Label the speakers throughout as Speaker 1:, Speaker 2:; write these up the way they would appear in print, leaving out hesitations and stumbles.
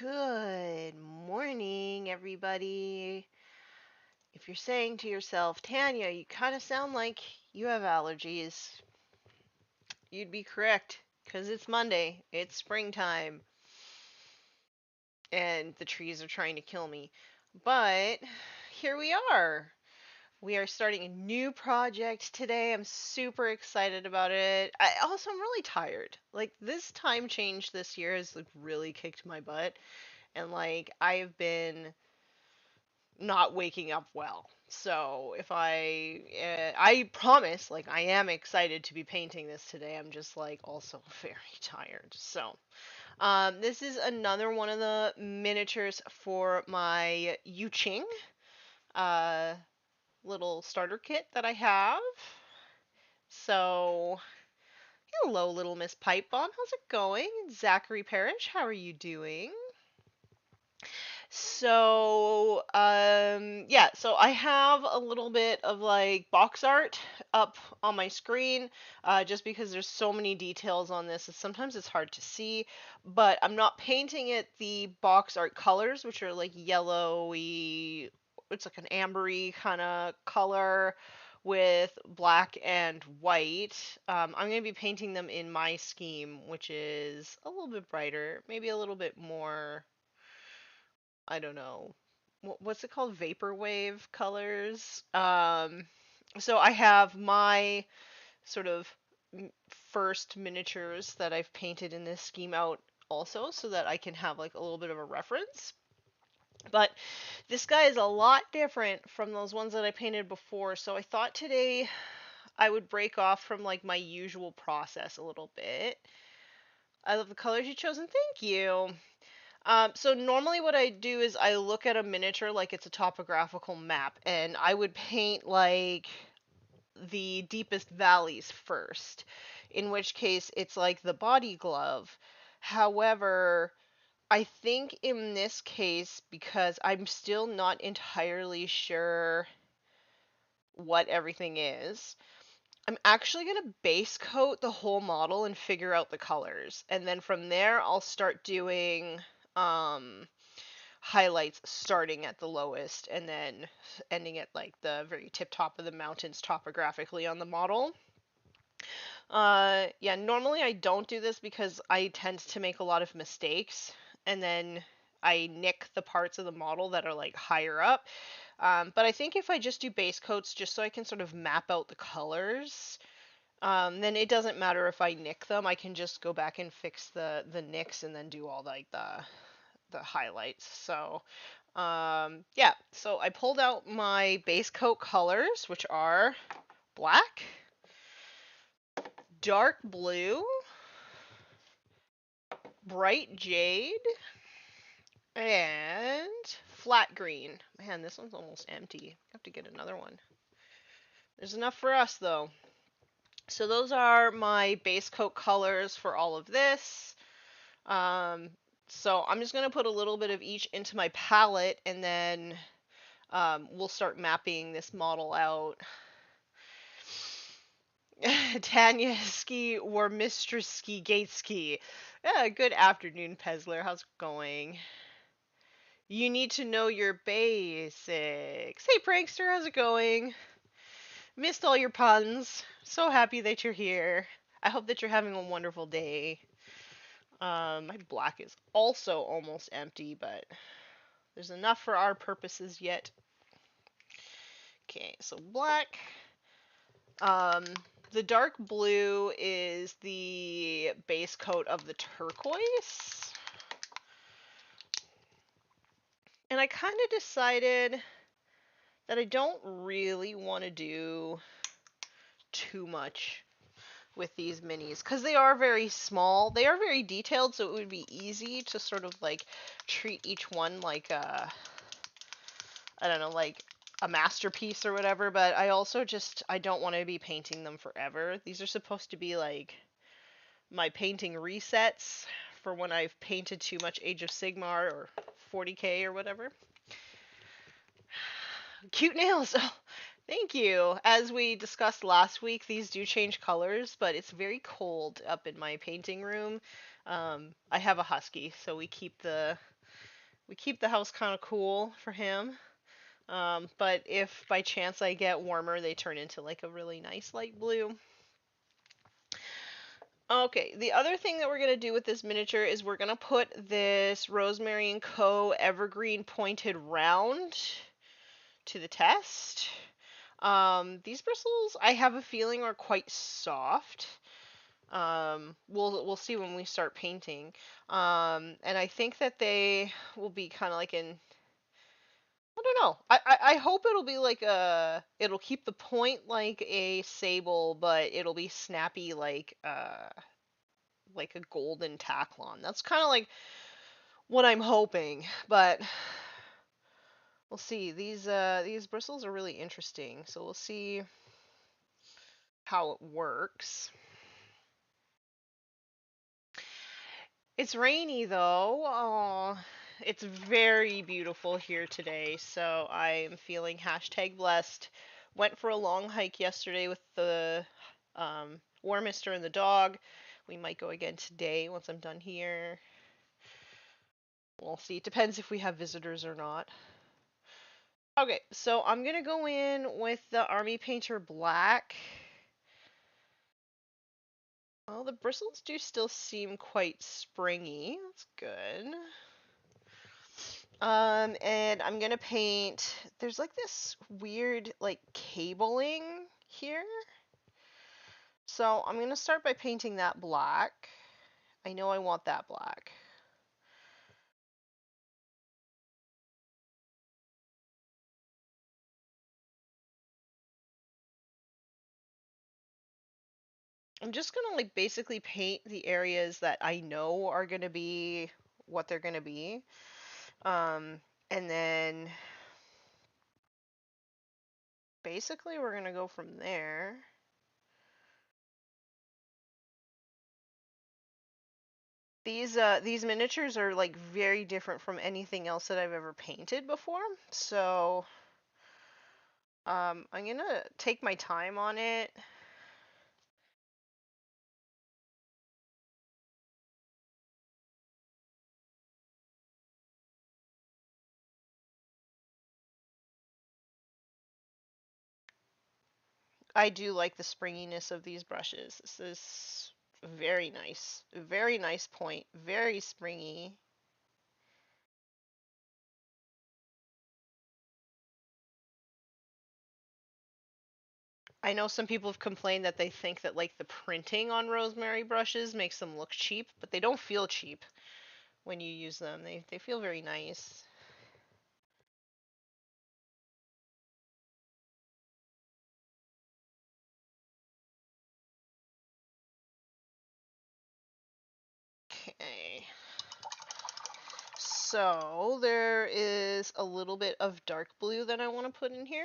Speaker 1: Good morning, everybody. If you're saying to yourself, Tanya, you kind of sound like you have allergies, you'd be correct, because it's Monday, it's springtime, and the trees are trying to kill me. But here we are. We are starting a new project today. I'm super excited about it. I'm really tired. Like, this time change this year has like really kicked my butt, and like I've been not waking up well. So I promise, like I am excited to be painting this today. I'm just like also very tired. So, this is another one of the miniatures for my Jing, uh, little starter kit that I have. So, hello, little Miss Pipebomb. How's it going? Zachary Parrish, how are you doing? So I have a little bit of like box art up on my screen, just because there's so many details on this, and sometimes it's hard to see. But I'm not painting it the box art colors, which are like yellowy. It's like an ambery kind of color with black and white. I'm going to be painting them in my scheme, which is a little bit brighter, maybe a little bit more, I don't know, what's it called? Vaporwave colors. So I have my sort of first miniatures that I've painted in this scheme out also, so that I can have like a little bit of a reference. But this guy is a lot different from those ones that I painted before, so I thought today I would break off from like my usual process a little bit. I love the colors you chose, and thank you. So normally what I do is I look at a miniature like it's a topographical map, and I would paint like the deepest valleys first, in which case it's like the body glove. However, I think in this case, because I'm still not entirely sure what everything is, I'm actually going to base coat the whole model and figure out the colors. And then from there, I'll start doing um highlights starting at the lowest and then ending at like the very tip top of the mountains topographically on the model. Yeah, normally I don't do this because I tend to make a lot of mistakes, and then I nick the parts of the model that are like higher up. But I think if I just do base coats just so I can sort of map out the colors, then it doesn't matter if I nick them. I can just go back and fix the nicks and then do all like the highlights. So, yeah, so I pulled out my base coat colors, which are black, dark blue, bright jade, and flat green. Man, this one's almost empty. I have to get another one. There's enough for us, though. So those are my base coat colors for all of this. Um, so I'm just going to put a little bit of each into my palette, and then we'll start mapping this model out. Tanya Ski Warmistress Ski Gate Ski. Yeah, good afternoon, Pezler. How's it going? You need to know your basics. Hey, Prankster, how's it going? Missed all your puns. So happy that you're here. I hope that you're having a wonderful day. My black is also almost empty, but there's enough for our purposes yet. Okay, so black. Um, the dark blue is the base coat of the turquoise. And I kind of decided that I don't really want to do too much with these minis because they are very small. They are very detailed, so it would be easy to sort of like treat each one like a, I don't know, like a masterpiece or whatever, but I also just, I don't want to be painting them forever. These are supposed to be like my painting resets for when I've painted too much Age of Sigmar or 40k or whatever. Cute nails! Oh, thank you. As we discussed last week, these do change colors, but it's very cold up in my painting room. I have a husky, so we keep the house kind of cool for him. But if by chance I get warmer, they turn into like a really nice light blue. Okay, the other thing that we're going to do with this miniature is we're going to put this Rosemary & Co. Evergreen Pointed Round to the test. These bristles, I have a feeling, are quite soft. We'll see when we start painting. And I think that they will be kind of like in, I don't know. I hope it'll be like it'll keep the point like a sable, but it'll be snappy like a golden tacklon. That's kind of like what I'm hoping, but we'll see. These bristles are really interesting, so we'll see how it works. It's rainy though. Oh, it's very beautiful here today, so I'm feeling #blessed. Went for a long hike yesterday with the Warmistress and the dog. We might go again today once I'm done here. We'll see. It depends if we have visitors or not. Okay, so I'm gonna go in with the Army Painter Black. Well, the bristles do still seem quite springy. That's good. And I'm gonna paint. There's like this weird like cabling here. So I'm gonna start by painting that black. I know I want that black. I'm just gonna like basically paint the areas that I know are gonna be what they're gonna be. And then basically we're gonna go from there. These miniatures are like very different from anything else that I've ever painted before. So I'm gonna take my time on it. I do like the springiness of these brushes. This is very nice. Very nice point. Very springy. I know some people have complained that they think that like the printing on rosemary brushes makes them look cheap, but they don't feel cheap when you use them. They feel very nice. Okay. So there is a little bit of dark blue that I want to put in here.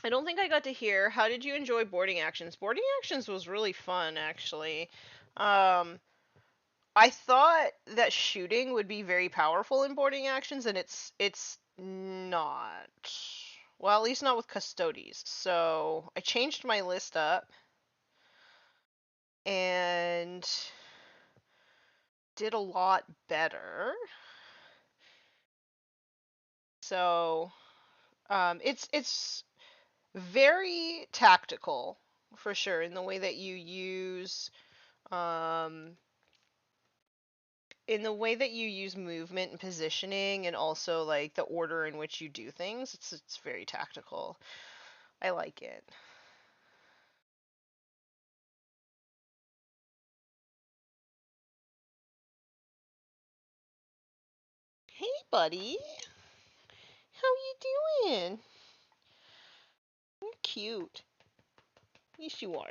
Speaker 1: I don't think I got to hear. How did you enjoy boarding actions? Boarding actions was really fun, actually. Um, I thought that shooting would be very powerful in boarding actions, and it's not. Well, at least not with Custodes. So I changed my list up and did a lot better. So it's very tactical for sure in the way that you use um, in the way that you use movement and positioning and also like the order in which you do things. It's very tactical. I like it. Hey buddy, how you doing? You're cute. Yes you are.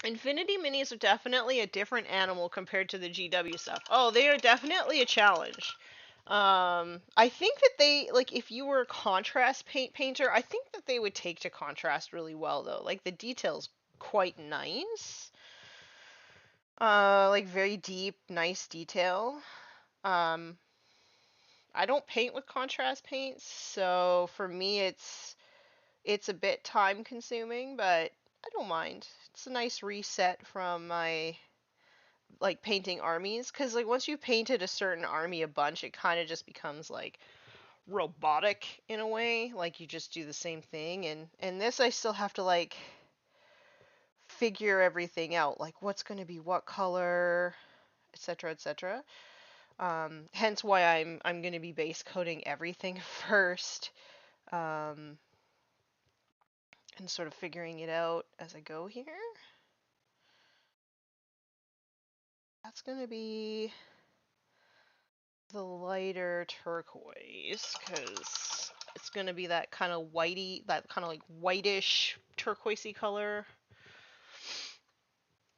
Speaker 1: Infinity minis are definitely a different animal compared to the GW stuff. Oh, they are definitely a challenge. I think that they like if you were a contrast painter, I think that they would take to contrast really well though. Like the details quite nice. Like very deep, nice detail. Um, I don't paint with contrast paints, so for me it's a bit time consuming, but I don't mind. It's a nice reset from my like painting armies, because like once you've painted a certain army a bunch, it kind of just becomes like robotic in a way, like you just do the same thing. And this I still have to like figure everything out, like what's going to be what color, etc., etc. Hence why I'm going to be base coating everything first, um, and sort of figuring it out as I go here. That's going to be the lighter turquoise, because it's going to be that kind of whitey, that kind of like whitish turquoisey color.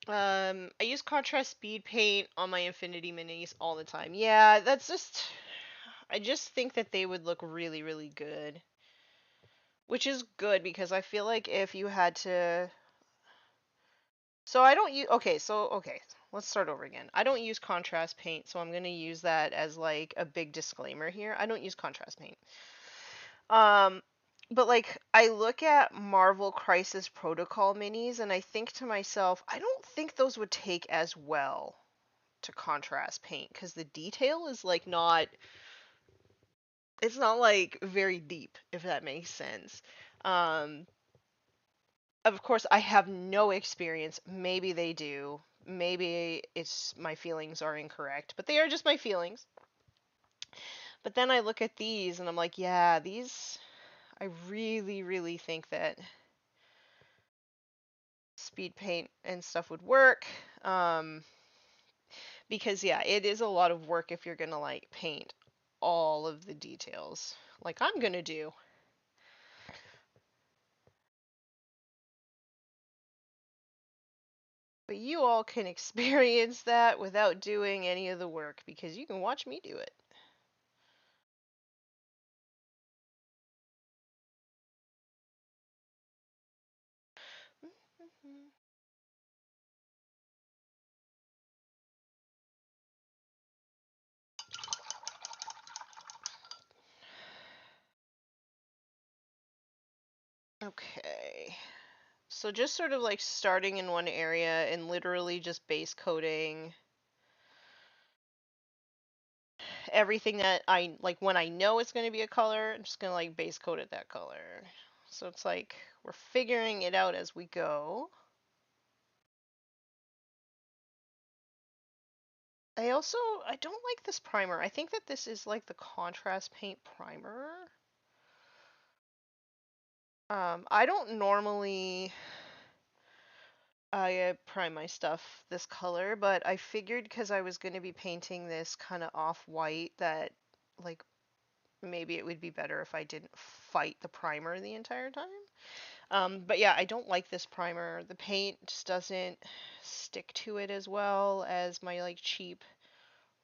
Speaker 1: I use contrast speed paint on my Infinity Minis all the time. Yeah, that's just, I just think that they would look really, really good. Which is good because I feel like if you had to, so I don't use, okay, let's start over again. I don't use contrast paint, so I'm going to use that as like a big disclaimer here. I don't use contrast paint. Um, but like I look at Marvel Crisis Protocol minis and I think to myself, I don't think those would take as well to contrast paint because the detail is like not, it's not like very deep, if that makes sense. Um, of course, I have no experience. Maybe they do. Maybe it's my feelings are incorrect, but they are just my feelings. But then I look at these and I'm like, yeah, these, I really, really think that speed paint and stuff would work. Because yeah, it is a lot of work if you're gonna like paint all of the details, like I'm gonna do. But you all can experience that without doing any of the work because you can watch me do it. Okay. So just sort of like starting in one area and literally just base coating everything that I like when I know it's going to be a color, I'm just going to like base coat it that color. So it's like we're figuring it out as we go. I don't like this primer. I think that this is like the contrast paint primer. I don't normally prime my stuff this color, but I figured because I was going to be painting this kind of off-white that like maybe it would be better if I didn't fight the primer the entire time. But yeah, I don't like this primer. The paint just doesn't stick to it as well as my like cheap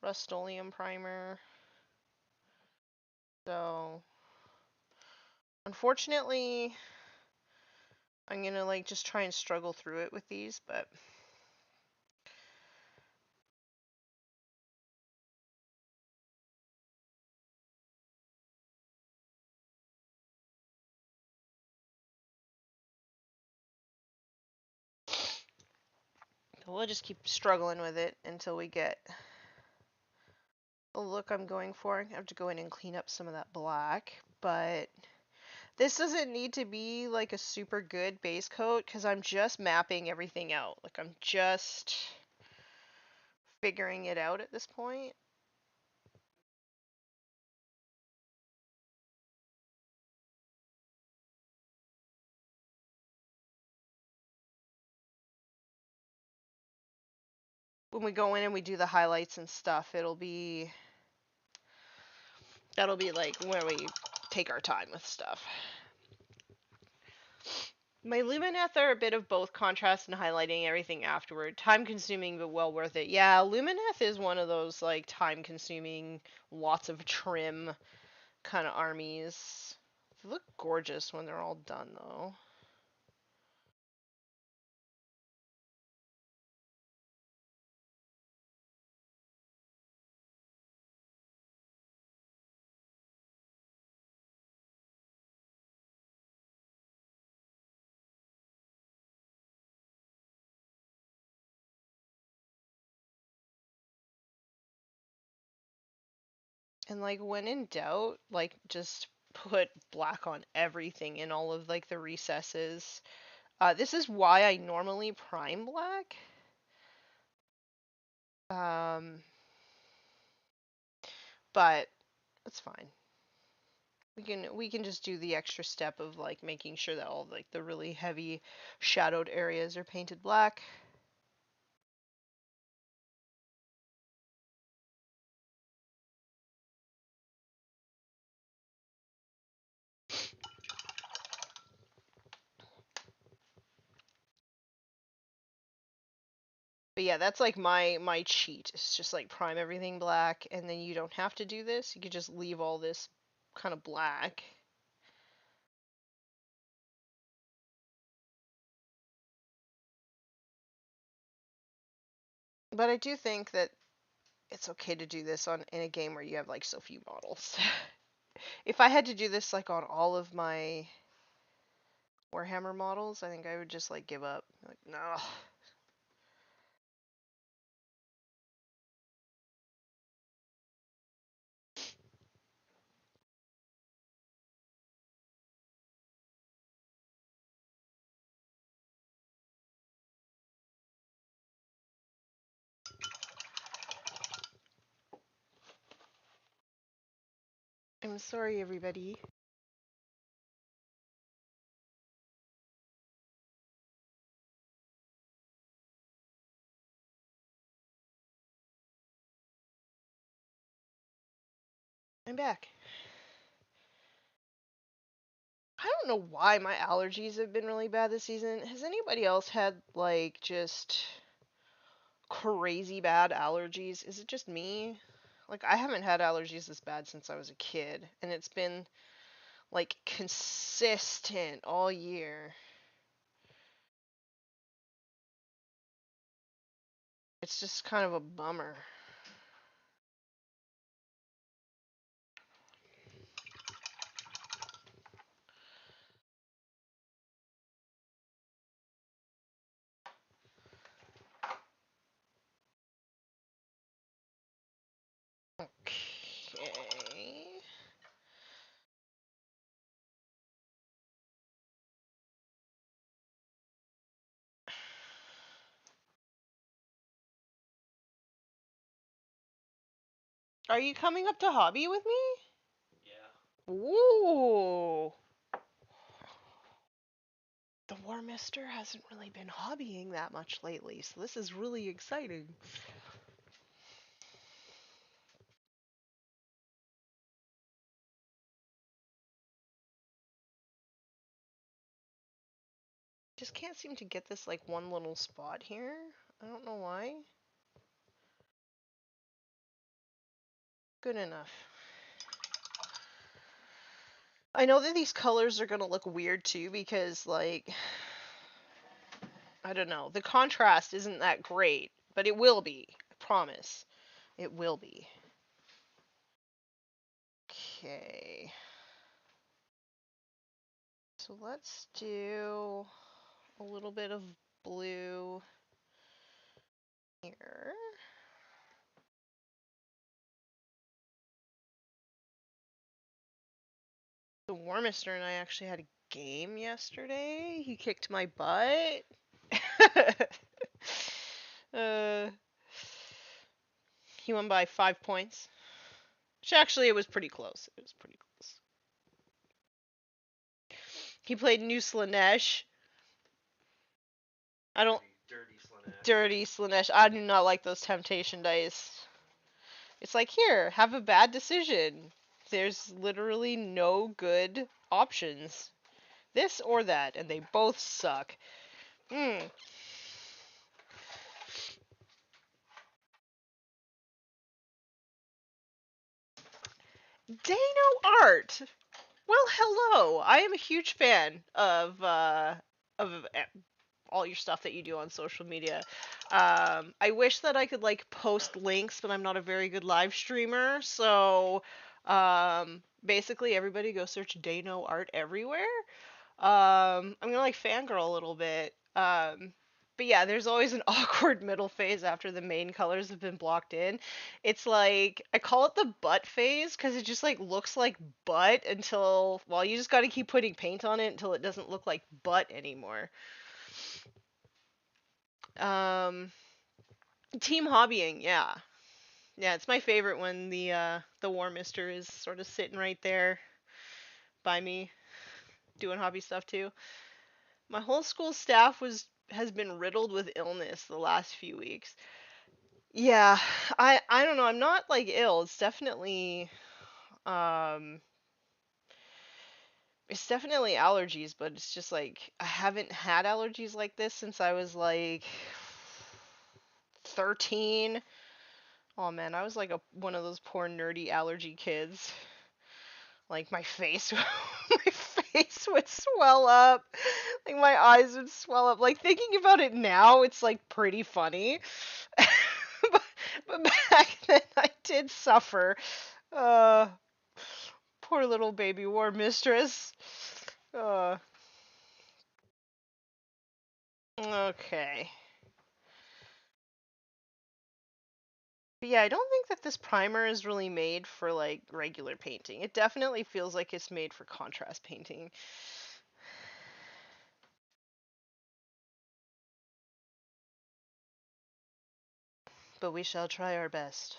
Speaker 1: Rust-Oleum primer. So unfortunately, I'm gonna like just try and struggle through it with these, but we'll just keep struggling with it until we get the look I'm going for. I have to go in and clean up some of that black, but this doesn't need to be like a super good base coat because I'm just mapping everything out. Like I'm just figuring it out at this point. When we go in and we do the highlights and stuff, that'll be like where we take our time with stuff. My Lumineth are a bit of both contrast and highlighting everything afterward. Time consuming, but well worth it. Yeah, Lumineth is one of those like time consuming, lots of trim kind of armies. They look gorgeous when they're all done though. And like when in doubt, like just put black on everything in all of like the recesses. This is why I normally prime black. Um, but it's fine. We can just do the extra step of like making sure that all like the really heavy shadowed areas are painted black. But yeah, that's like my cheat. It's just like prime everything black, and then you don't have to do this. You could just leave all this kind of black. But I do think that it's okay to do this on in a game where you have like so few models. If I had to do this like on all of my Warhammer models, I think I would just like give up. Like, no. I'm sorry, everybody. I'm back. I don't know why my allergies have been really bad this season. Has anybody else had like just crazy bad allergies? Is it just me? Like I haven't had allergies this bad since I was a kid, and it's been like consistent all year. It's just kind of a bummer. Okay. Are you coming up to hobby with me? Yeah. Ooh. The Warmister hasn't really been hobbying that much lately, so this is really exciting. Just can't seem to get this like one little spot here. I don't know why. Good enough. I know that these colors are gonna look weird too because like I don't know, the contrast isn't that great, but it will be. I promise. It will be. Okay. So let's do a little bit of blue here. The Warmister and I actually had a game yesterday. He kicked my butt. uh, he won by 5 points. Which actually, it was pretty close. It was pretty close. He played New Slanesh. I don't. Dirty Slanesh. I do not like those temptation dice. It's like, here, have a bad decision. There's literally no good options. This or that, and they both suck. Hmm. Dano Art. Well, hello. I am a huge fan of all your stuff that you do on social media. I wish that I could like post links, but I'm not a very good live streamer. So, basically, everybody go search Dano Art everywhere. I'm gonna like fangirl a little bit. But yeah, there's always an awkward middle phase after the main colors have been blocked in. It's like I call it the butt phase because it just like looks like butt until, well, you just got to keep putting paint on it until it doesn't look like butt anymore. Um, Team hobbying, yeah. Yeah, it's my favorite when the Warmistress is sort of sitting right there by me doing hobby stuff too. My whole school staff has been riddled with illness the last few weeks. Yeah, I don't know. I'm not like ill. Um it's definitely allergies, but it's just like I haven't had allergies like this since I was like 13. Oh man, I was like one of those poor nerdy allergy kids. Like my face my face would swell up. Like my eyes would swell up. Like thinking about it now, it's like pretty funny. but, but back then I did suffer. Uh Poor little baby war mistress. Uh okay. But yeah, I don't think that this primer is really made for like regular painting. It definitely feels like it's made for contrast painting. But we shall try our best.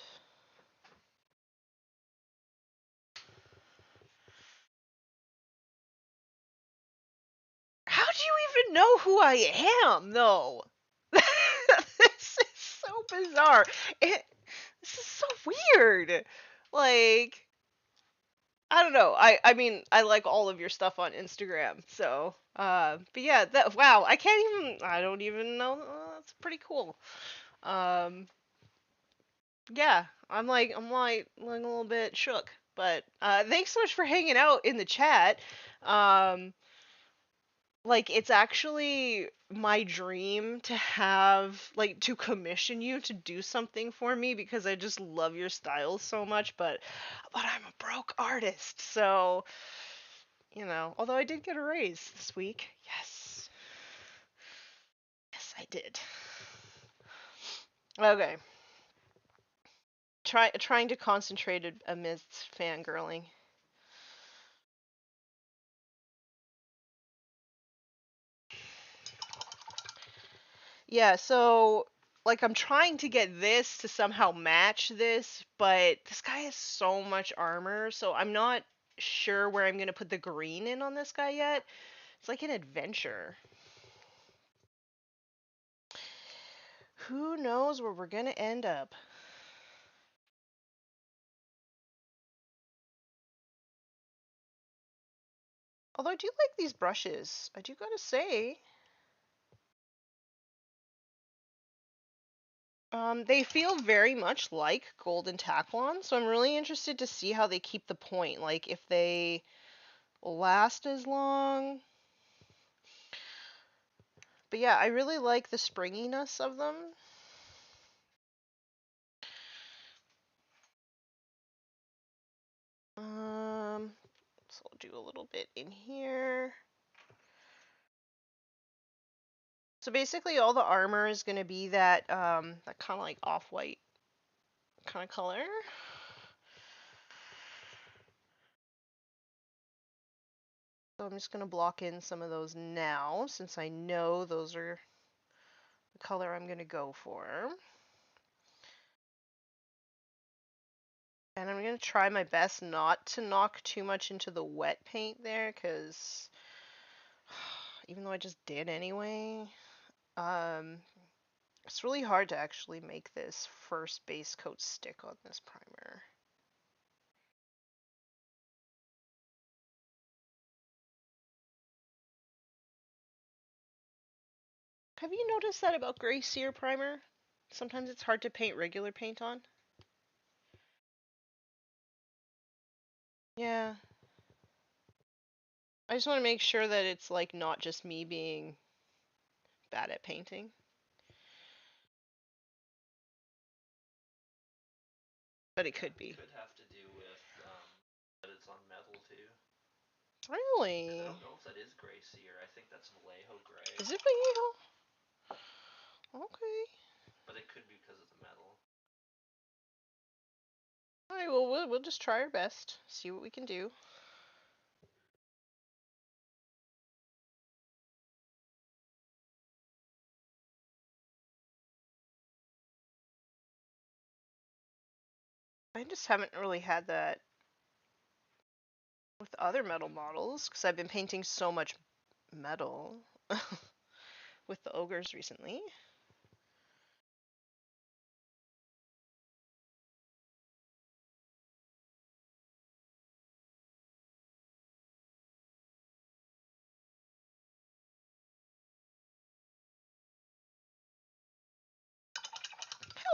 Speaker 1: How do you even know who I am, though? This is so bizarre. This is so weird. Like, I don't know. I mean, I like all of your stuff on Instagram. So, but yeah, that wow, I don't even know. That's pretty cool. Um, yeah, I'm like a little bit shook. But thanks so much for hanging out in the chat. Um, like it's actually my dream to have like to commission you to do something for me because I just love your style so much, but I'm a broke artist. So, although I did get a raise this week. Yes. Yes, I did. Okay. Trying to concentrate amidst fangirling. Yeah, so like I'm trying to get this to somehow match this, but this guy has so much armor, so I'm not sure where I'm gonna put the green in on this guy yet. It's like an adventure. Who knows where we're gonna end up? Although I do like these brushes. I do gotta say. They feel very much like Golden Taklon, so I'm really interested to see how they keep the point. Like if they last as long. But yeah, I really like the springiness of them. So I'll do a little bit in here. So basically all the armor is going to be that kind of like off-white kind of color. So I'm just going to block in some of those now since I know those are the color I'm going to go for. And I'm going to try my best not to knock too much into the wet paint there because even though I just did anyway, um, it's really hard to actually make this first base coat stick on this primer. Have you noticed that about Gray Seer primer? Sometimes it's hard to paint regular paint on. Yeah. I just want to make sure that it's like not just me being bad at painting. But it could be.
Speaker 2: Could have to do with that it's on metal too.
Speaker 1: Really?
Speaker 2: I don't know if that is Gray Seer. I think that's Vallejo Gray.
Speaker 1: Is it Vallejo? Okay.
Speaker 2: But it could be because of the metal.
Speaker 1: Alright, well, we'll just try our best. See what we can do. I just haven't really had that with other metal models because I've been painting so much metal with the ogres recently.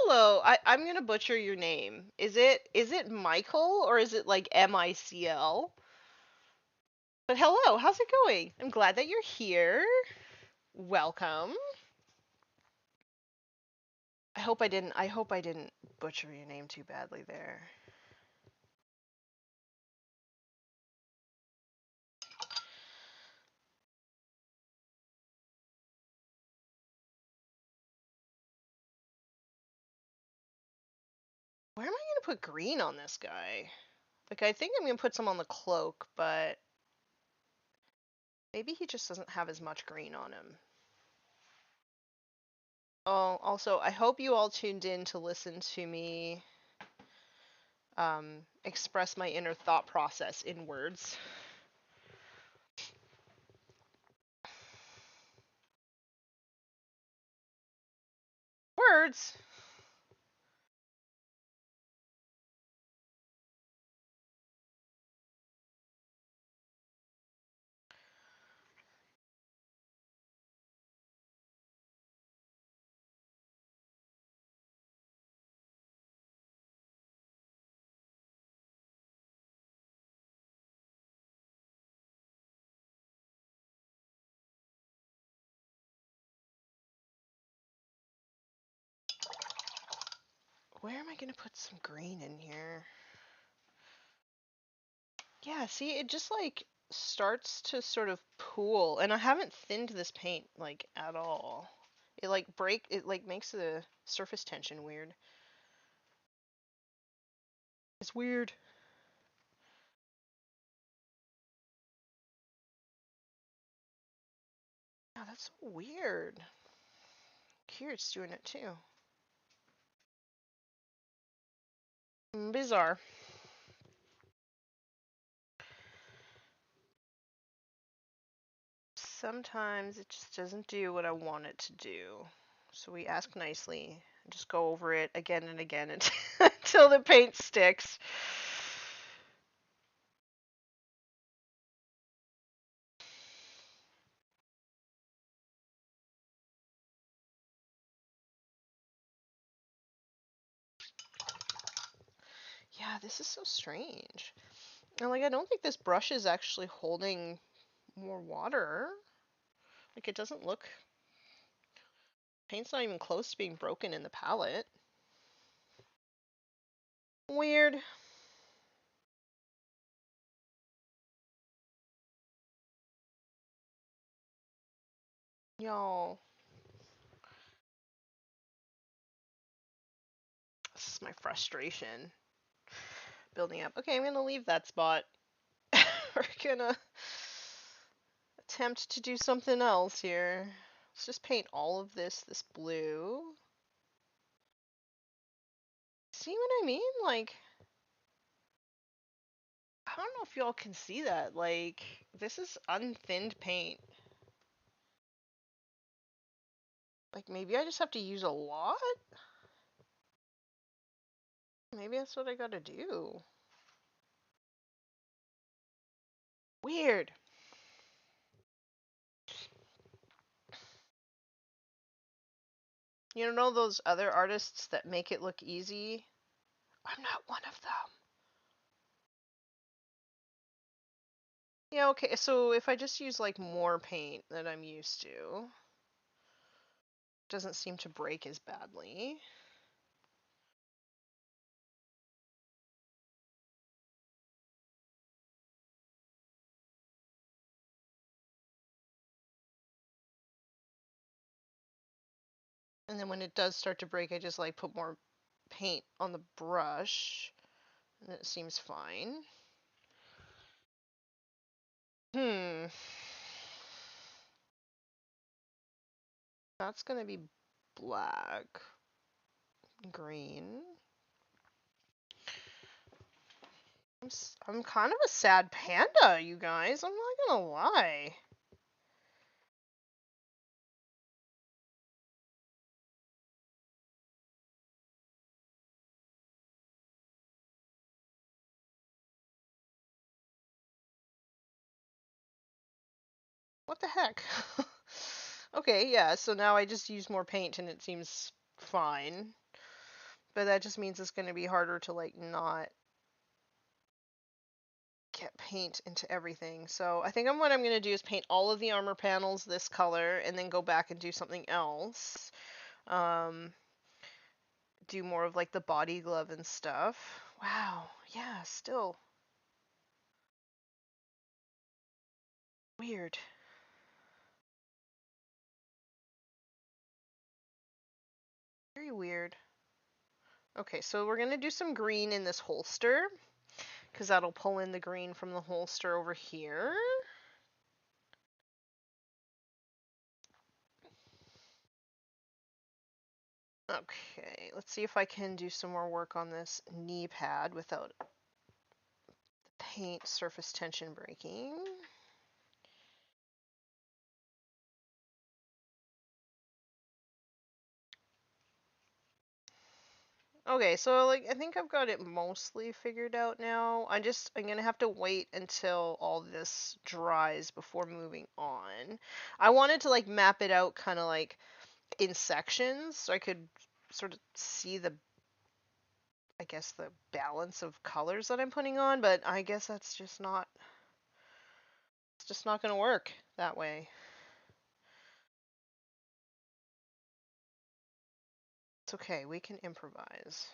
Speaker 1: Hello, I'm gonna butcher your name. Is it Michael or is it like Micl? But hello, how's it going? I'm glad that you're here. Welcome. I hope I didn't butcher your name too badly there. Where am I gonna put green on this guy? Like I think I'm gonna put some on the cloak, but maybe he just doesn't have as much green on him. Oh, also, I hope you all tuned in to listen to me express my inner thought process in words. Words? Where am I gonna put some green in here? Yeah, see, it just like starts to sort of pool, and I haven't thinned this paint like at all. It like makes the surface tension weird. It's weird. Yeah, that's so weird. Kieran's doing it too. Bizarre. Sometimes it just doesn't do what I want it to do. So we ask nicely and just go over it again and again until the paint sticks. Yeah, this is so strange. And like I don't think this brush is actually holding more water. Like it doesn't look paint's not even close to being broken in the palette. Weird. Y'all. This is my frustration building up. Okay, I'm gonna leave that spot. We're gonna attempt to do something else here. Let's just paint all of this blue. See what I mean? Like, I don't know if y'all can see that. Like, this is unthinned paint. Like, maybe I just have to use a lot? Maybe that's what I gotta do. Weird. You know those other artists that make it look easy? I'm not one of them. Yeah, okay, so if I just use like more paint than I'm used to, it doesn't seem to break as badly. And then when it does start to break, I just like put more paint on the brush, and it seems fine. That's gonna be black, green. I'm kind of a sad panda, you guys. I'm not gonna lie. What the heck? Okay, yeah, so now I just use more paint and it seems fine. But that just means it's going to be harder to like not get paint into everything. So I think what I'm going to do is paint all of the armor panels this color and then go back and do something else. Do more of like the body glove and stuff. Wow, yeah, still weird. Very weird. Okay, so we're going to do some green in this holster because that'll pull in the green from the holster over here. Okay, let's see if I can do some more work on this knee pad without the paint surface tension breaking. Okay, so like I think I've got it mostly figured out now. I'm gonna have to wait until all this dries before moving on. I wanted to like map it out kind of like in sections so I could sort of see I guess the balance of colors that I'm putting on, but I guess it's just not gonna work that way. It's okay, we can improvise.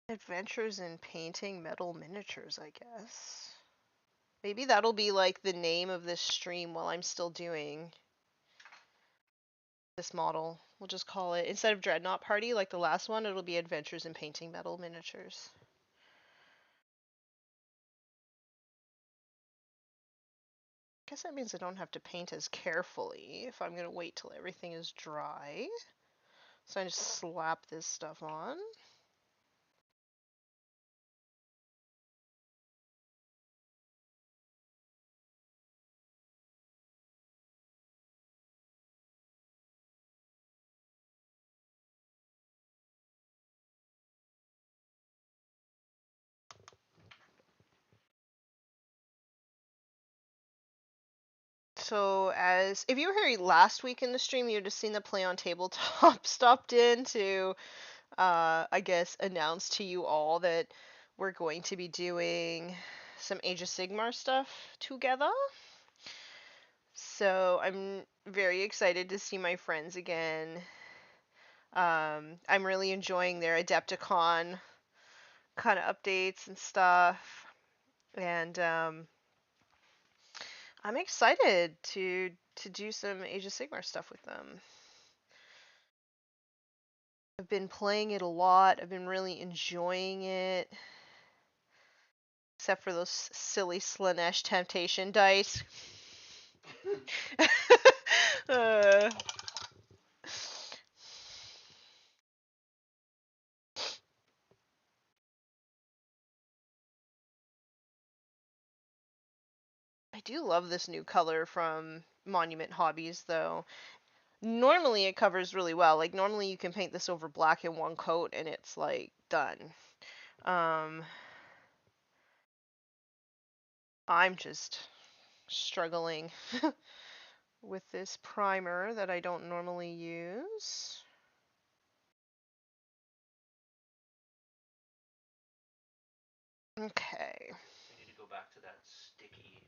Speaker 1: Adventures in painting metal miniatures, I guess. Maybe that'll be like the name of this stream while I'm still doing this model. We'll just call it, instead of Dreadnought Party like the last one, it'll be Adventures in Painting Metal Miniatures. I guess that means I don't have to paint as carefully if I'm gonna wait till everything is dry. So I just slap this stuff on. So as if you were here last week in the stream, you'd have seen the Play on Tabletop stopped in to I guess announce to you all that we're going to be doing some Age of Sigmar stuff together. So I'm very excited to see my friends again. I'm really enjoying their Adepticon kind of updates and stuff. And I'm excited to do some Age of Sigmar stuff with them. I've been playing it a lot. I've been really enjoying it. Except for those silly Slanesh temptation dice. uh, I do love this new color from Monument Hobbies, though. Normally it covers really well. Like, normally you can paint this over black in one coat and it's, like, done. I'm just struggling with this primer that I don't normally use. Okay.
Speaker 2: We need to go back to that sticky.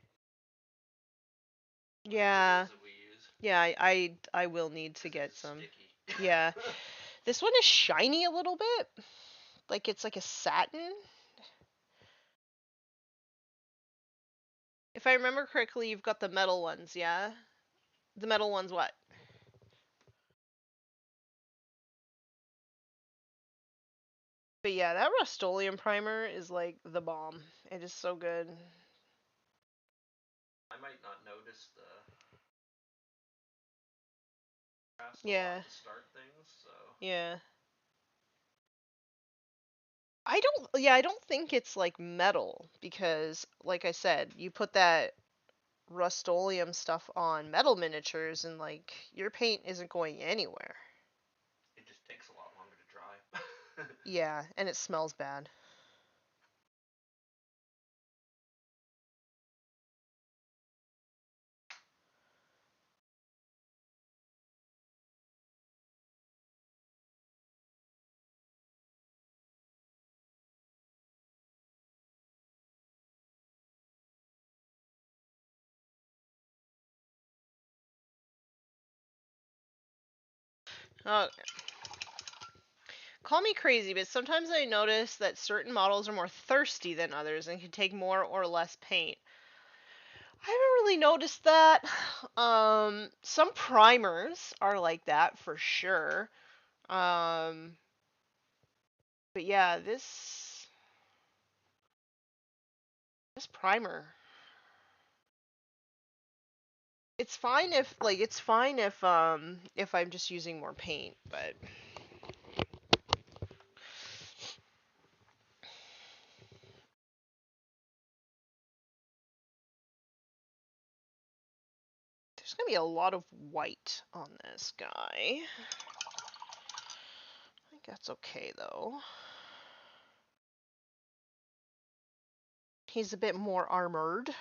Speaker 1: Yeah.
Speaker 2: That we use.
Speaker 1: Yeah, I will need to get some.
Speaker 2: Sticky.
Speaker 1: Yeah. This one is shiny a little bit. Like it's like a satin. If I remember correctly, you've got the metal ones, yeah? The metal ones what? But yeah, that Rust-Oleum primer is like the bomb. It is so good.
Speaker 2: I might not notice the contrast a
Speaker 1: Yeah.
Speaker 2: lot to start things, so.
Speaker 1: Yeah. I don't think it's like metal because like I said, you put that Rust-Oleum stuff on metal miniatures and like your paint isn't going anywhere.
Speaker 2: It just takes a lot longer to dry.
Speaker 1: Yeah, and it smells bad. Oh, call me crazy, but sometimes I notice that certain models are more thirsty than others and can take more or less paint. I haven't really noticed that. Some primers are like that for sure. Um, but yeah, this primer, it's fine if I'm just using more paint, but there's gonna be a lot of white on this guy. I think that's okay though. He's a bit more armored.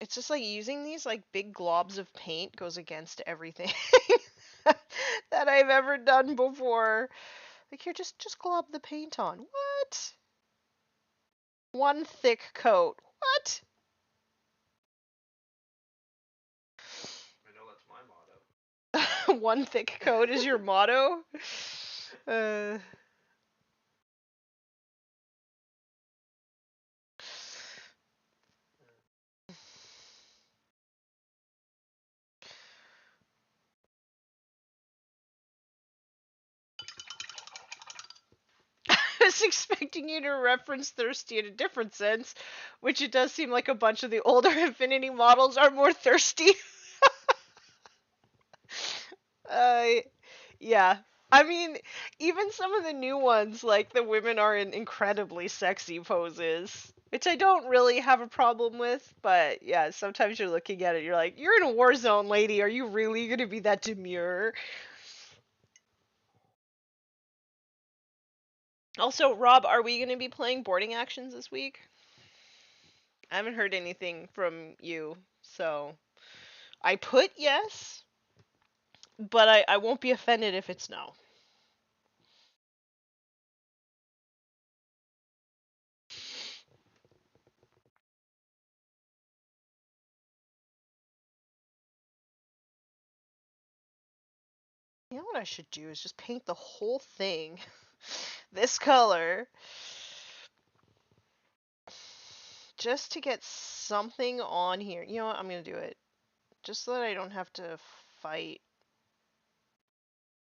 Speaker 1: It's just like using these like big globs of paint goes against everything that I've ever done before. Like here, just glob the paint on. What? One thick coat. What?
Speaker 2: I know that's my motto.
Speaker 1: One thick coat is your motto? Uh, I was expecting you to reference thirsty in a different sense, which it does seem like a bunch of the older Infinity models are more thirsty. uh, yeah. I mean, even some of the new ones, like the women are in incredibly sexy poses, which I don't really have a problem with, but yeah, sometimes you're looking at it, you're like, you're in a war zone, lady. Are you really gonna be that demure? Also, Rob, are we gonna be playing boarding actions this week? I haven't heard anything from you, so I put yes, but I won't be offended if it's no. You know what I should do is just paint the whole thing this color just to get something on here. You know what? I'm gonna do it just so that I don't have to fight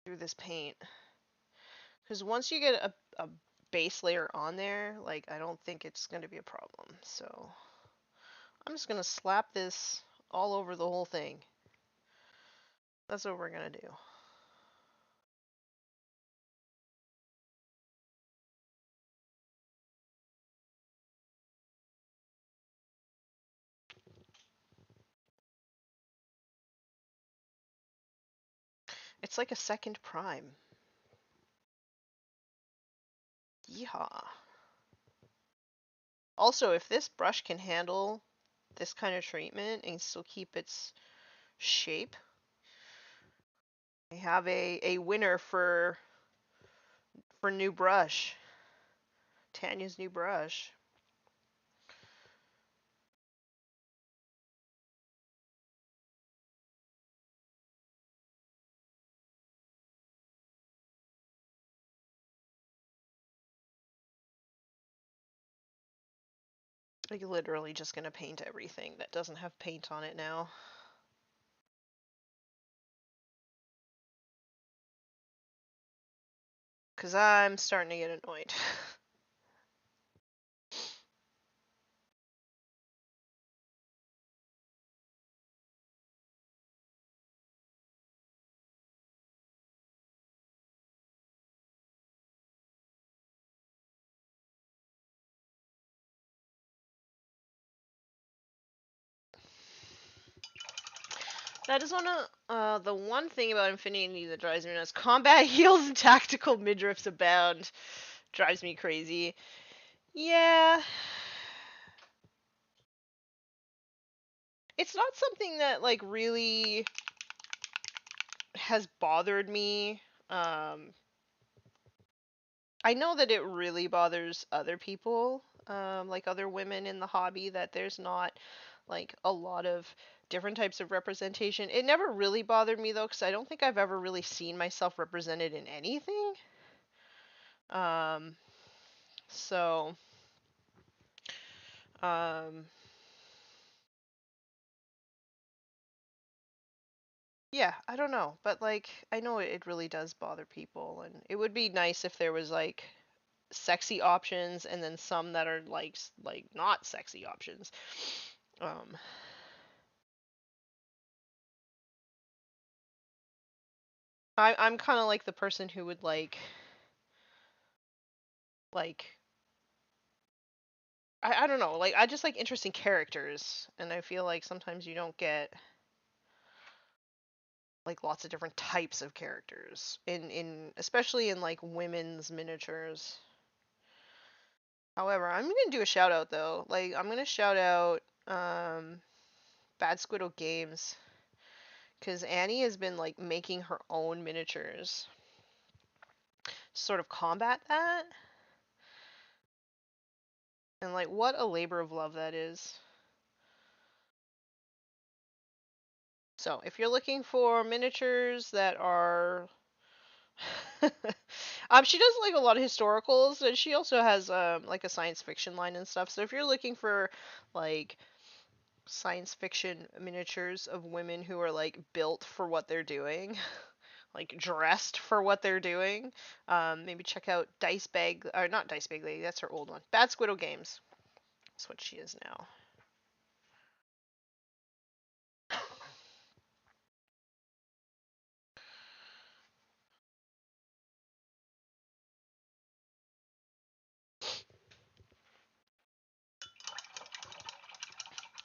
Speaker 1: through this paint. Because once you get a base layer on there, like I don't think it's gonna be a problem. So I'm just gonna slap this all over the whole thing. That's what we're gonna do. It's like a second prime. Yeehaw. Also, if this brush can handle this kind of treatment and still keep its shape, I have a winner for new brush. Tanya's new brush. Like literally just gonna paint everything that doesn't have paint on it now. Cause I'm starting to get annoyed. That is the one thing about Infinity that drives me nuts. Combat heals and tactical midriffs abound. Drives me crazy. Yeah. It's not something that like really has bothered me. I know that it really bothers other people, like other women in the hobby, that there's not like a lot of different types of representation. It never really bothered me though, because I don't think I've ever really seen myself represented in anything. Um, so, um, yeah, I don't know, but like I know it really does bother people, and it would be nice if there was like sexy options and then some that are like not sexy options. Um, I'm kind of like the person who would like I don't know, like I just like interesting characters, and I feel like sometimes you don't get like lots of different types of characters in especially in like women's miniatures. However, I'm gonna do a shout out though. Like I'm gonna shout out Bad Squiddle Games because Annie has been like making her own miniatures to sort of combat that, and like what a labor of love that is. So if you're looking for miniatures that are she does like a lot of historicals, and she also has like a science fiction line and stuff. So if you're looking for like science fiction miniatures of women who are like built for what they're doing, like dressed for what they're doing, maybe check out Dice Bag or not Dice Bag Lady. That's her old one. Bad Squiddle Games. That's what she is now.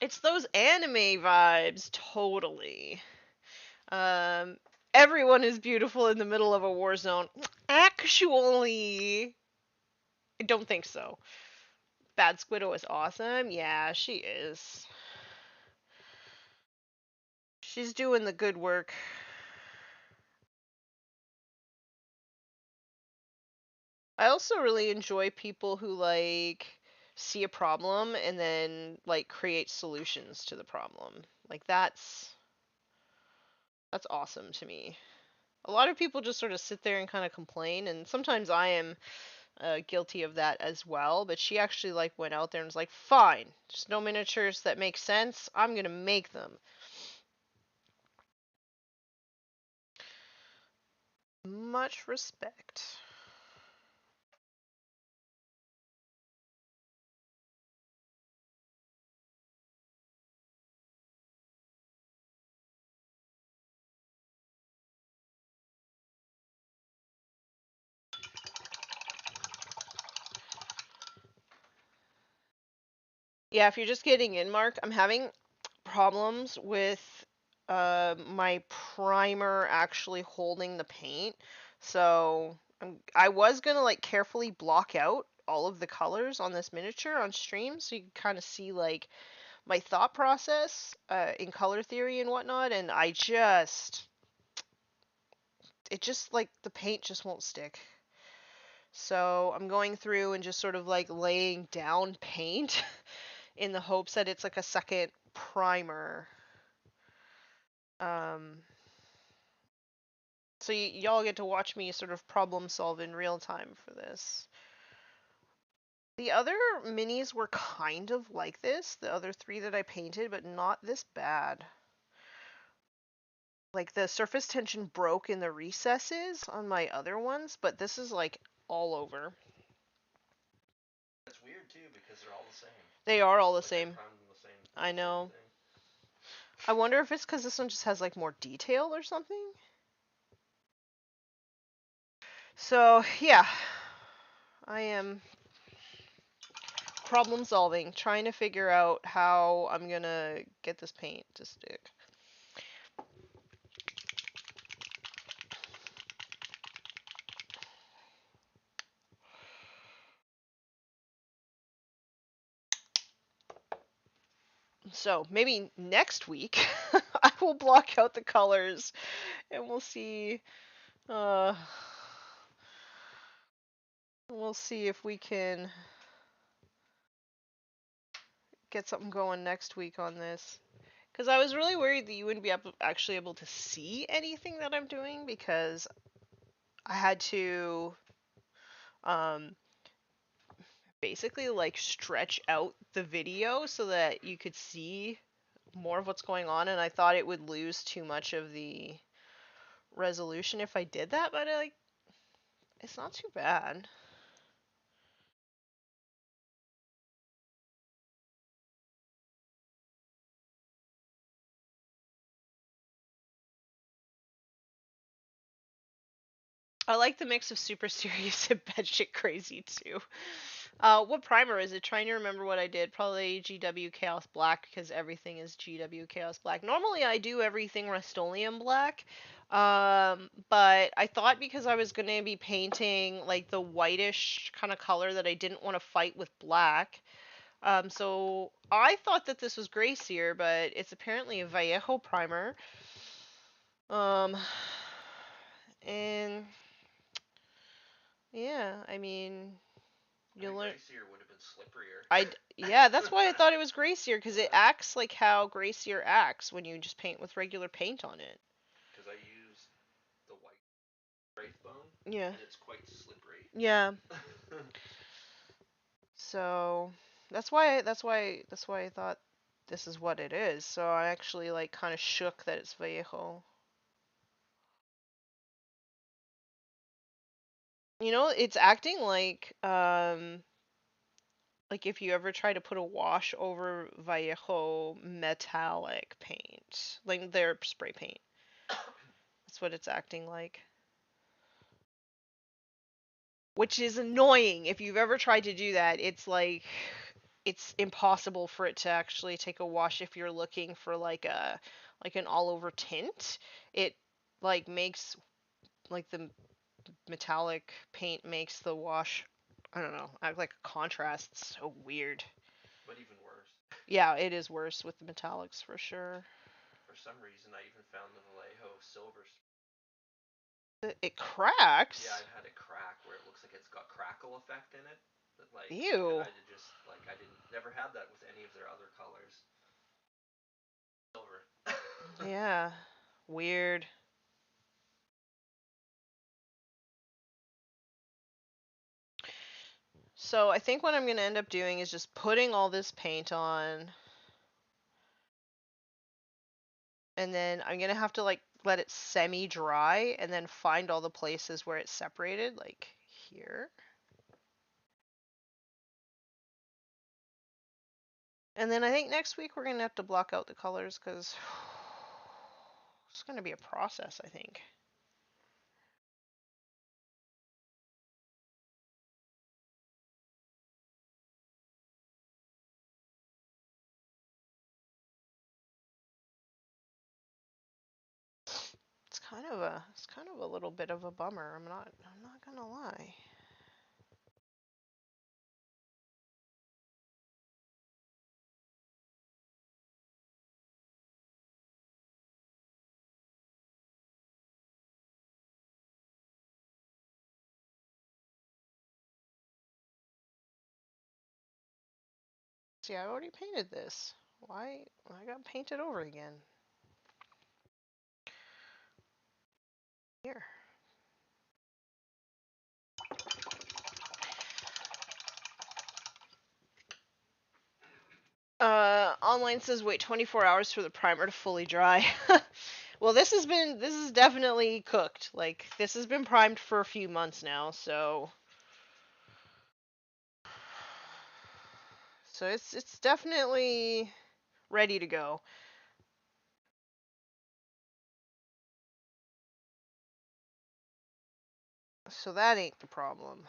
Speaker 1: It's those anime vibes, totally. Um, everyone is beautiful in the middle of a war zone. Actually, I don't think so. Bad Squiddo is awesome. Yeah, she is. She's doing the good work. I also really enjoy people who like see a problem and then like create solutions to the problem. Like that's awesome to me. A lot of people just sort of sit there and kind of complain, and sometimes I am guilty of that as well. But she actually like went out there and was like, "Fine, there's no miniatures that make sense. I'm gonna make them." Much respect. Yeah, if you're just getting in, Mark, I'm having problems with my primer actually holding the paint. So I was gonna like carefully block out all of the colors on this miniature on stream so you can kind of see like my thought process in color theory and whatnot, and I just it just like the paint just won't stick. So I'm going through and just sort of like laying down paint in the hopes that it's like a second primer. Um, so y'all get to watch me sort of problem solve in real time for this. The other minis were kind of like this, the other three that I painted, but not this bad. Like the surface tension broke in the recesses on my other ones, but this is like all over.
Speaker 2: It's weird too because they're all the same.
Speaker 1: They are all the
Speaker 2: Like I
Speaker 1: same.
Speaker 2: primed them the same.
Speaker 1: I
Speaker 2: Same
Speaker 1: know.
Speaker 2: thing.
Speaker 1: I wonder if it's because this one just has like more detail or something. So yeah, I am problem solving, trying to figure out how I'm gonna get this paint to stick. So maybe next week I will block out the colors and uh we'll see if we can get something going next week on this. Because I was really worried that you wouldn't be actually able to see anything that I'm doing because I had to um, basically like stretch out the video so that you could see more of what's going on, and I thought it would lose too much of the resolution if I did that, but like it's not too bad. I like the mix of super serious and batshit crazy too. What primer is it? Trying to remember what I did. Probably GW Chaos Black because everything is GW Chaos Black. Normally I do everything Rust-Oleum Black, but I thought because I was going to be painting like the whitish kind of color that I didn't want to fight with black. So I thought that this was Gracier, but it's apparently a Vallejo primer. Um, and yeah, I mean, you learn.
Speaker 2: Gracier would have been slipperier.
Speaker 1: Yeah, that's why I thought it was Gracier because it
Speaker 2: Yeah.
Speaker 1: acts like how Gracier acts when you just paint with regular paint on it.
Speaker 2: Because I used the white wraith bone,
Speaker 1: Yeah.
Speaker 2: and it's quite slippery.
Speaker 1: Yeah. So that's why I thought this is what it is. So I actually like kind of shook that it's Vallejo. You know, it's acting like if you ever try to put a wash over Vallejo metallic paint, like their spray paint. That's what it's acting like. Which is annoying. If you've ever tried to do that, it's like it's impossible for it to actually take a wash if you're looking for like an all over tint. It like makes like the metallic paint makes the wash, I don't know, act like a contrast. It's so weird.
Speaker 2: But even worse.
Speaker 1: Yeah, it is worse with the metallics for sure.
Speaker 2: For some reason, I even found the Vallejo silver.
Speaker 1: It cracks.
Speaker 2: Yeah, I've had it crack where it looks like it's got crackle effect in it. But like, and
Speaker 1: Ew.
Speaker 2: I just like I didn't never had that with any of their other colors. Silver.
Speaker 1: Yeah. Weird. So I think what I'm going to end up doing is just putting all this paint on, and then I'm going to have to like let it semi-dry and then find all the places where it's separated, like here. And then I think next week we're going to have to block out the colors because it's going to be a process, I think. It's kind of a little bit of a bummer. I'm not going to lie. See, I already painted this. Why? I gotta paint it over again. Here. Online says wait 24 hours for the primer to fully dry. Well, this is definitely cooked. Like, this has been primed for a few months now, so it's definitely ready to go. So that ain't the problem.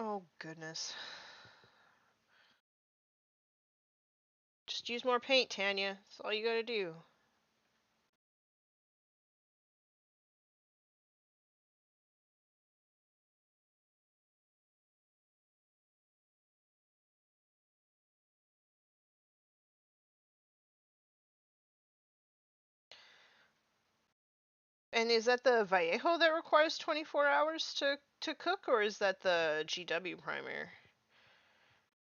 Speaker 1: Oh goodness. Just use more paint, Tanya. That's all you gotta do. And is that the Vallejo that requires 24 hours to cook, or is that the GW primer?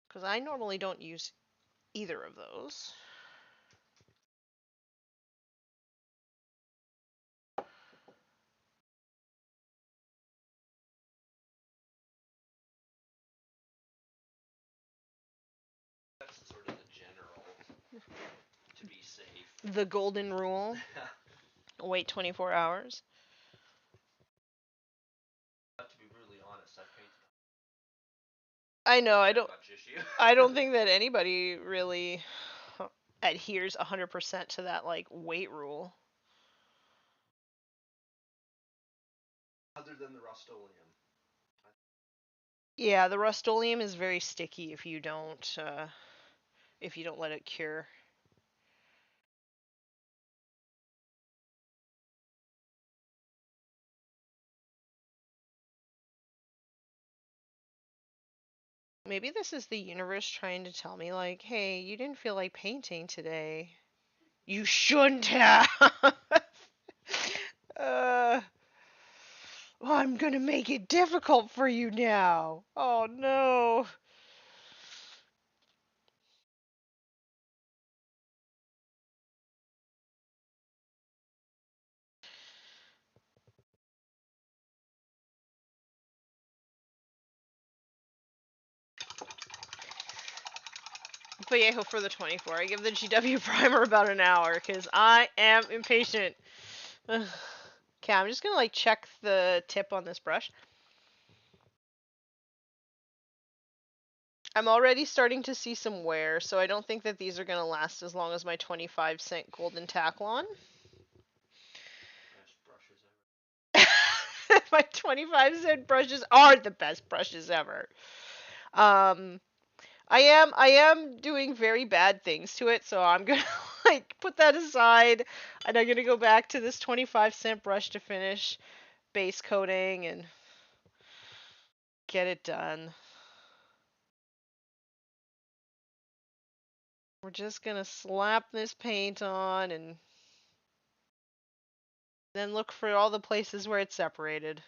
Speaker 1: Because I normally don't use either of those.
Speaker 2: That's sort of the general, to be safe.
Speaker 1: The golden rule. Wait 24 hours.
Speaker 2: To be brutally honest, I've painted
Speaker 1: I know,
Speaker 2: much issue.
Speaker 1: I don't think that anybody really adheres 100% to that, like, weight rule.
Speaker 2: Other than the Rust-Oleum.
Speaker 1: Yeah, the Rust-Oleum is very sticky if you don't let it cure. Maybe this is the universe trying to tell me, like, hey, you didn't feel like painting today. You shouldn't have. uh, I'm gonna make it difficult for you now. Oh no. Vallejo for the 24. I give the GW primer about an hour because I am impatient. Okay, I'm just gonna like check the tip on this brush. I'm already starting to see some wear, so I don't think that these are gonna last as long as my 25-cent golden Taklon.
Speaker 2: Best brushes ever.
Speaker 1: My 25-cent brushes are the best brushes ever. Um, I am doing very bad things to it, so I'm gonna like put that aside, and I'm gonna go back to this 25-cent brush to finish base coating and get it done. We're just gonna slap this paint on and then look for all the places where it's separated.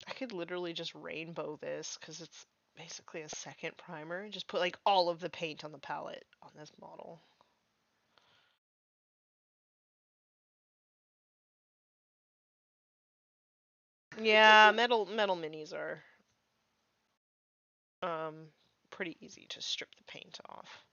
Speaker 1: I could literally just rainbow this because it's basically a second primer. Just put like all of the paint on the palette on this model. Yeah, metal minis are um pretty easy to strip the paint off.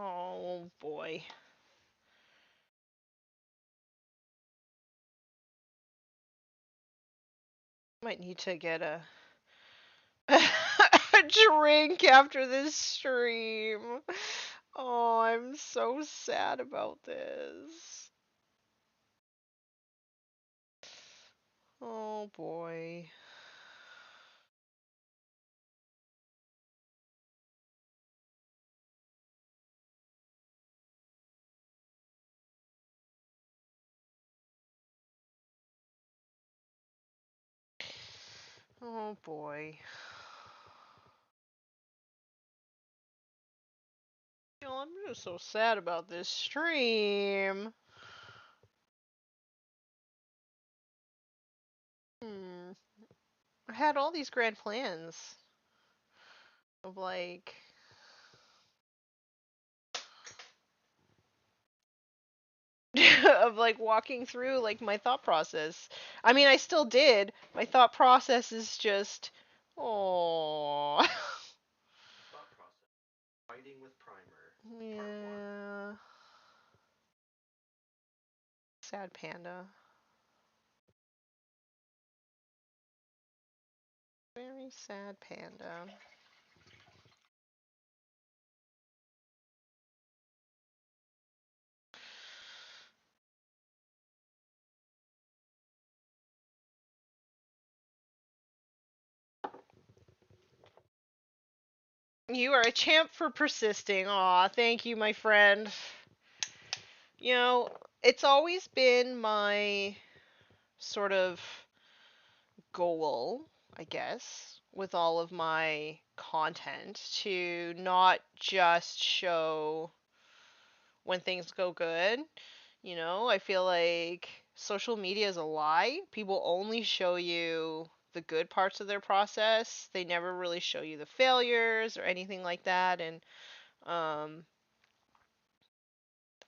Speaker 1: Oh boy. Might need to get a a drink after this stream. Oh, I'm so sad about this. Oh boy. Oh boy. I'm just so sad about this stream. I had all these grand plans of like of like walking through like my thought process. I mean, I still did. My thought process is just oh.
Speaker 2: Thought process. Fighting with primer.
Speaker 1: Yeah. Sad panda. Very sad panda. You are a champ for persisting. Aw, thank you, my friend. You know, it's always been my sort of goal, I guess, with all of my content to not just show when things go good. You know, I feel like social media is a lie. People only show you the good parts of their process. They never really show you the failures or anything like that. And um,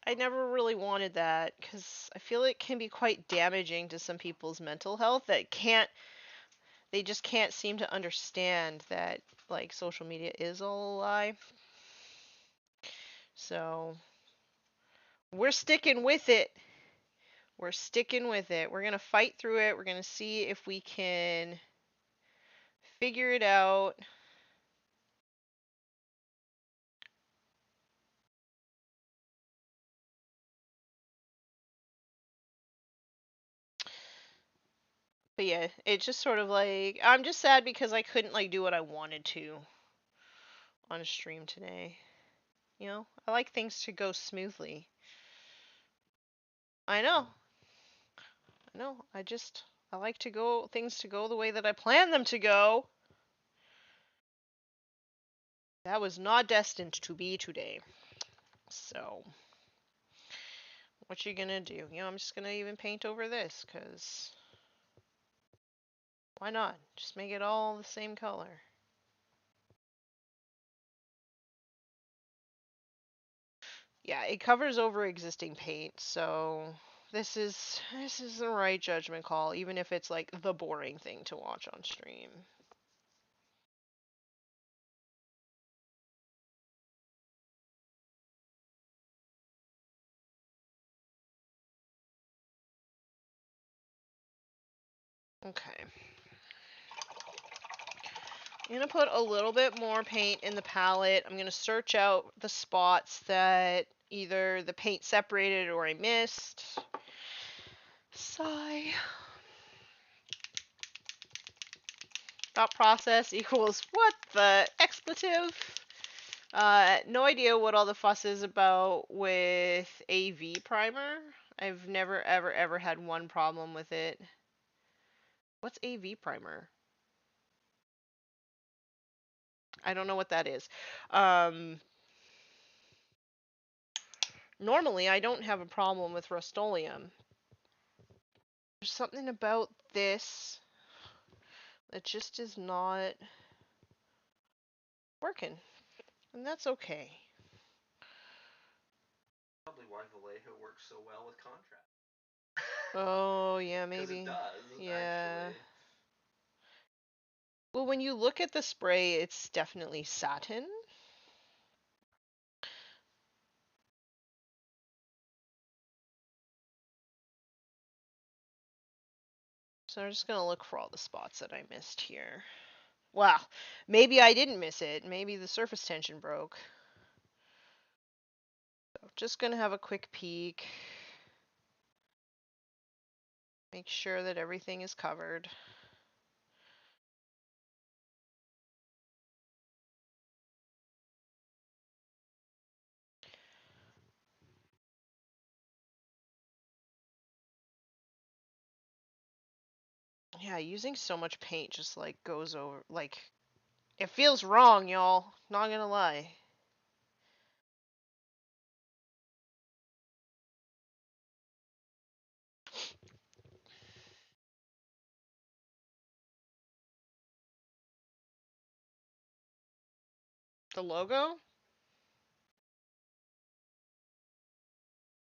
Speaker 1: I never really wanted that because I feel it can be quite damaging to some people's mental health that they just can't seem to understand that like social media is all a lie. So we're sticking with it. We're sticking with it. We're gonna fight through it. We're gonna see if we can figure it out. But yeah, it's just sort of like I'm just sad because I couldn't like do what I wanted to on a stream today. You know, I like things to go smoothly. I know. I know. I like to go things to go the way that I plan them to go. That was not destined to be today. So, what you gonna do? You know, I'm just gonna even paint over this, cause why not? Just make it all the same color. Yeah, it covers over existing paint, so this is the right judgment call, even if it's like the boring thing to watch on stream. Okay. I'm gonna put a little bit more paint in the palette. I'm gonna search out the spots that either the paint separated or I missed. Sigh. Thought process equals what the expletive? No idea what all the fuss is about with AV primer. I've never ever ever had one problem with it. What's AV primer? I don't know what that is. Um, Normally I don't have a problem with Rust-Oleum. There's something about this that just is not working, and that's okay.
Speaker 2: Probably why Vallejo works so well with contrast.
Speaker 1: Oh, yeah,
Speaker 2: Because it
Speaker 1: maybe.
Speaker 2: does,
Speaker 1: Yeah.
Speaker 2: actually.
Speaker 1: Well, when you look at the spray, it's definitely satin. So I'm just gonna look for all the spots that I missed here. Wow, maybe I didn't miss it. Maybe the surface tension broke. So just gonna have a quick peek. Make sure that everything is covered. Yeah, using so much paint just like goes over, like, it feels wrong, y'all. Not gonna lie. The logo?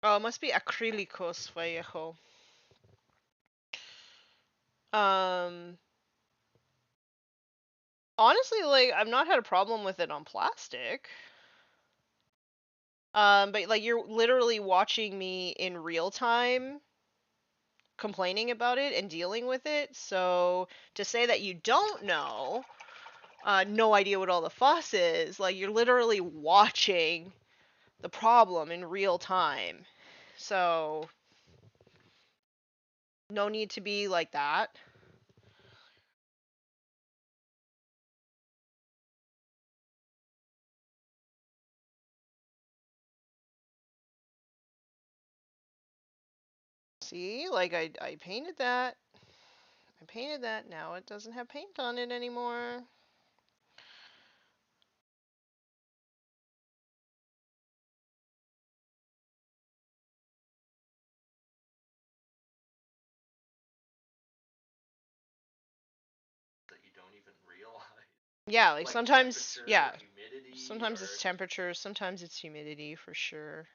Speaker 1: Oh, it must be acrílicos, viejo. Um, Honestly, like, I've not had a problem with it on plastic. But like, you're literally watching me in real time complaining about it and dealing with it. So to say that you don't know, no idea what all the fuss is, like, you're literally watching the problem in real time. So no need to be like that. See, like, I painted that. I painted that. Now it doesn't have paint on it anymore.
Speaker 2: That you don't even realize.
Speaker 1: Yeah, like, sometimes, yeah,
Speaker 2: Humidity,
Speaker 1: sometimes
Speaker 2: or...
Speaker 1: it's temperature, sometimes it's humidity, for sure.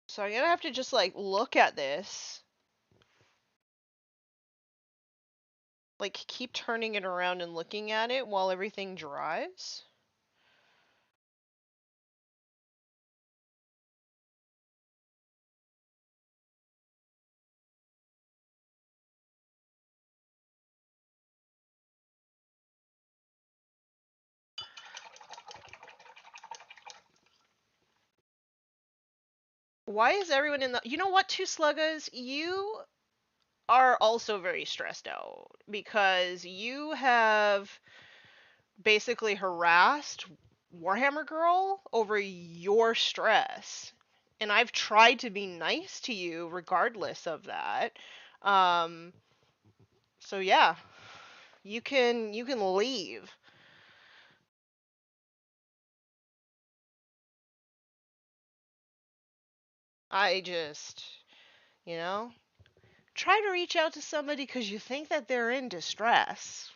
Speaker 1: So I'm gonna have to just, like, look at this, like, keep turning it around and looking at it while everything dries. Why is everyone in the... You know what, Two Sluggas? You are also very stressed out because you have basically harassed Warhammer Girl over your stress. And I've tried to be nice to you regardless of that. Um, so yeah, you can leave. I just, you know, try to reach out to somebody because you think that they're in distress.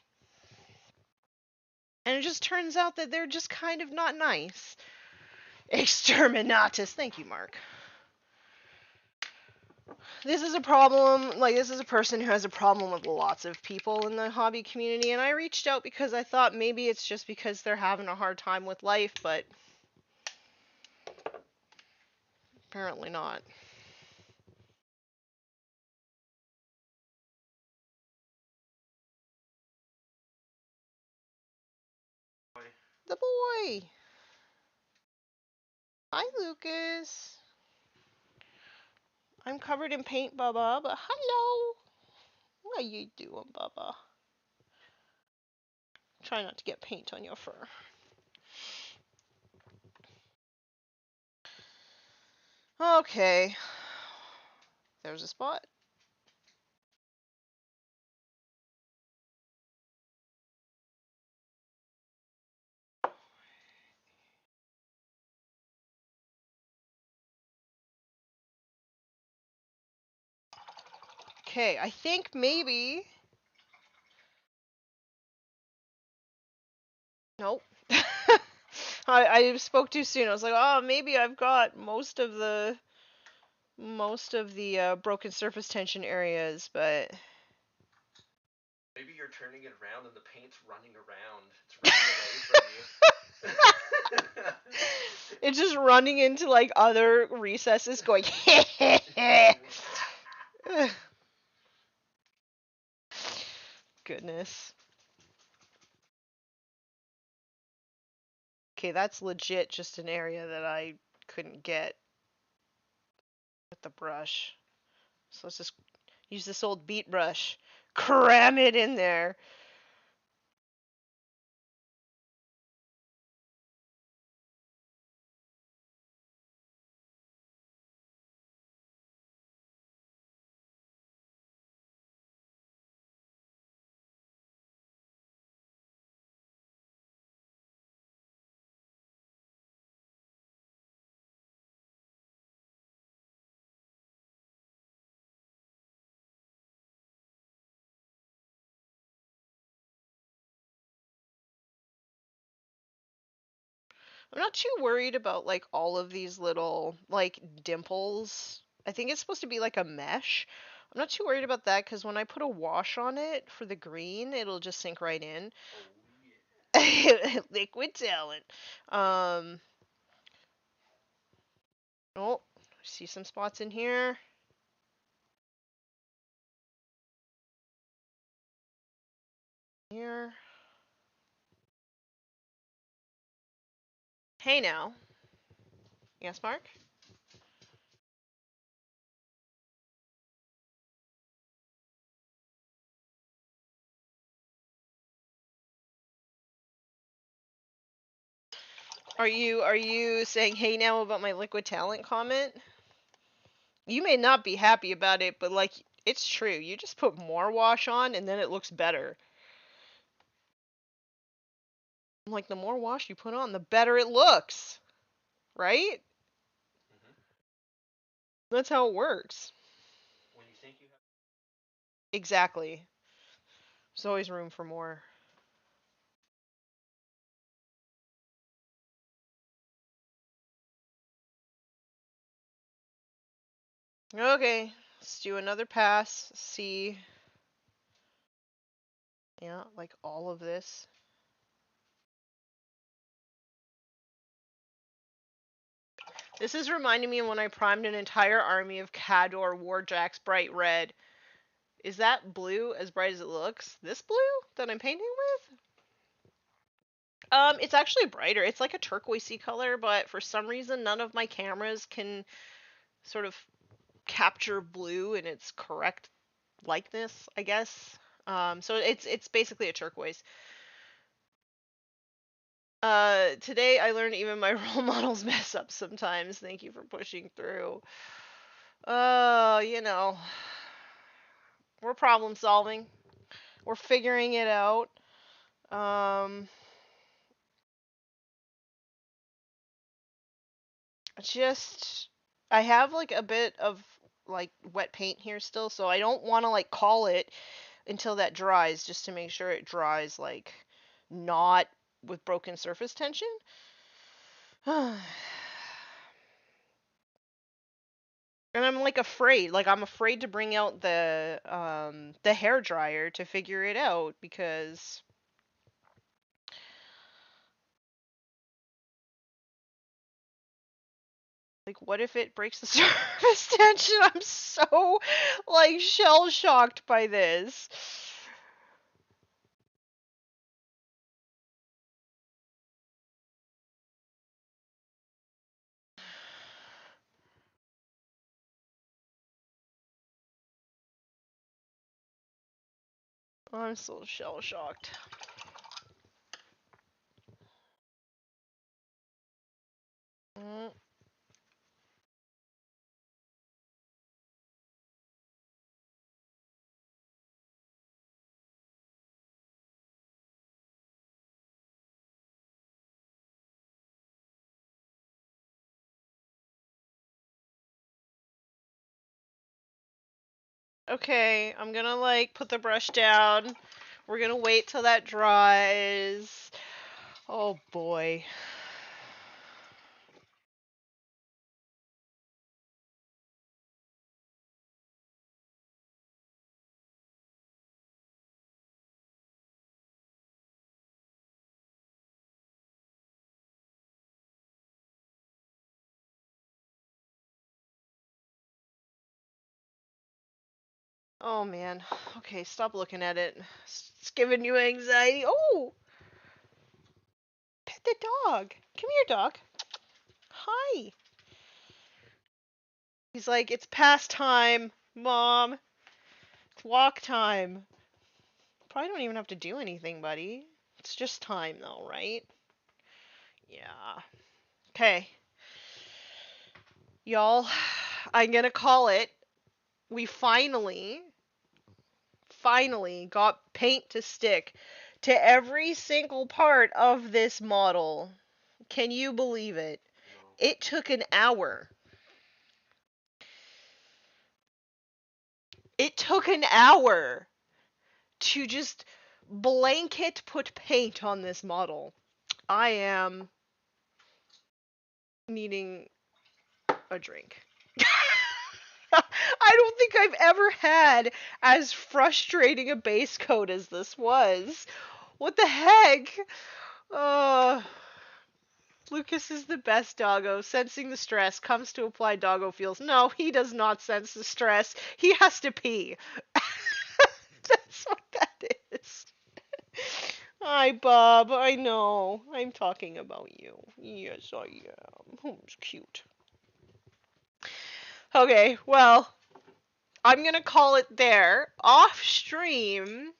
Speaker 1: And it just turns out that they're just kind of not nice. Exterminatus. Thank you, Mark. This is a problem. Like, this is a person who has a problem with lots of people in the hobby community, and I reached out because I thought maybe it's just because they're having a hard time with life, but apparently not. The boy. Hi, Lucas. I'm covered in paint, Bubba, but hello. How you doing, Bubba? Try not to get paint on your fur. Okay. There's a spot. Okay, I think maybe... Nope. I spoke too soon. I was like, oh, maybe I've got most of the most of the broken surface tension areas, but
Speaker 2: Maybe you're turning it around and the paint's running around. It's running away from you.
Speaker 1: it's just running into like other recesses going goodness. Okay, that's legit just an area that I couldn't get with the brush. So let's just use this old beat brush. Cram it in there. I'm not too worried about like all of these little like dimples. I think it's supposed to be like a mesh. I'm not too worried about that because when I put a wash on it for the green, it'll just sink right in.
Speaker 2: Oh yeah.
Speaker 1: Liquid talent. Um, oh, see some spots in here. Here. Hey now. Yes, Mark? Are you saying hey now about my liquid talent comment? You may not be happy about it, but like it's true. You just put more wash on and then it looks better. Like the more wash you put on, the better it looks, right?
Speaker 2: Mhm.
Speaker 1: That's how it works.
Speaker 2: When you think you have.
Speaker 1: Exactly. There's always room for more. Okay, let's do another pass. See, yeah, like all of this. This is reminding me of when I primed an entire army of Cador Warjacks bright red. Is that blue as bright as it looks? This blue that I'm painting with? It's actually brighter. It's like a turquoisey color, but for some reason none of my cameras can sort of capture blue in its correct likeness, I guess. So it's basically a turquoise. Today I learned even my role models mess up sometimes. Thank you for pushing through. You know, we're problem solving. We're figuring it out. Um, just I have like a bit of like wet paint here still, so I don't want to like call it until that dries just to make sure it dries like not with broken surface tension. And I'm like afraid, like I'm afraid to bring out the hair dryer to figure it out because like what if it breaks the surface tension? I'm so like shell shocked by this. I'm so shell shocked. Mm. Okay, I'm gonna like put the brush down. We're gonna wait till that dries. Oh boy. Oh man. Okay, stop looking at it. It's giving you anxiety. Oh, pet the dog. Come here, dog. Hi. He's like, it's past time, Mom. It's walk time. Probably don't even have to do anything, buddy. It's just time, though, right? Yeah. Okay, y'all. I'm gonna call it. We finally got paint to stick to every single part of this model. Can you believe it?
Speaker 2: No.
Speaker 1: It took an hour. It took an hour to just blanket put paint on this model. I am needing a drink. I don't think I've ever had as frustrating a base coat as this was. What the heck? Uh, Lucas is the best doggo. Sensing the stress, comes to apply doggo feels. No, he does not sense the stress. He has to pee. That's what that is. Hi, Bob. I know. I'm talking about you. Yes, I am. Who's cute? Okay, well, I'm gonna call it there. Off stream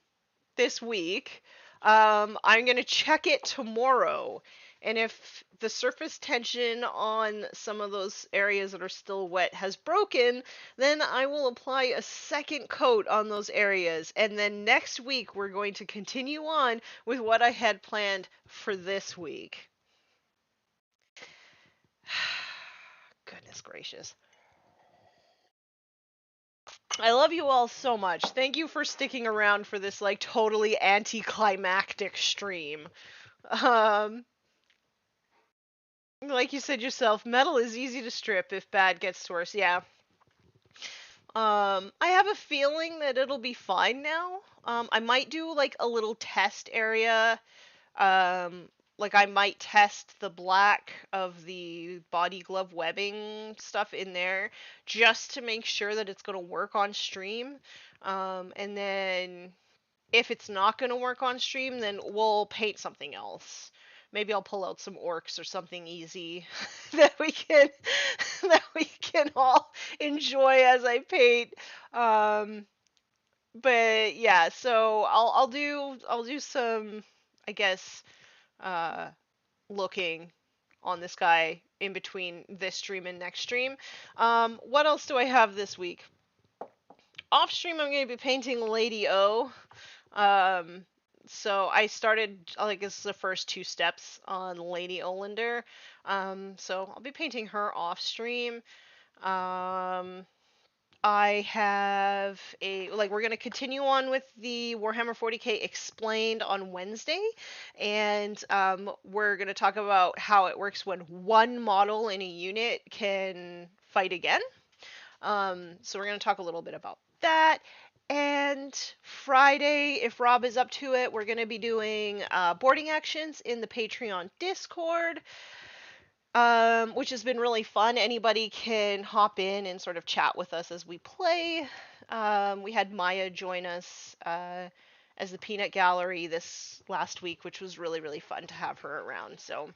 Speaker 1: this week. I'm gonna check it tomorrow, and if the surface tension on some of those areas that are still wet has broken, then I will apply a second coat on those areas, and then next week we're going to continue on with what I had planned for this week. Goodness gracious. I love you all so much. Thank you for sticking around for this like totally anticlimactic stream. Um like you said yourself, metal is easy to strip if bad gets worse. Yeah. I have a feeling that it'll be fine now. I might do like a little test area. Um like I might test the black of the body glove webbing stuff in there just to make sure that it's going to work on stream. And then if it's not going to work on stream, then we'll paint something else. Maybe I'll pull out some orcs or something easy that we can all enjoy as I paint. Um, but yeah, so I'll do some, I guess, uh, looking on this guy in between this stream and next stream. What else do I have this week? Off stream, I'm going to be painting Lady O. Um, so I started, like, this is the first two steps on Lady Olander. So I'll be painting her off stream. Um, I have we're going to continue on with the Warhammer 40k Explained on Wednesday, and we're going to talk about how it works when one model in a unit can fight again. So we're going to talk a little bit about that. And Friday, if Rob is up to it, we're going to be doing boarding actions in the Patreon Discord, which has been really fun. Anybody can hop in and sort of chat with us as we play. We had Maya join us as the Peanut Gallery this last week, which was really, really fun to have her around. So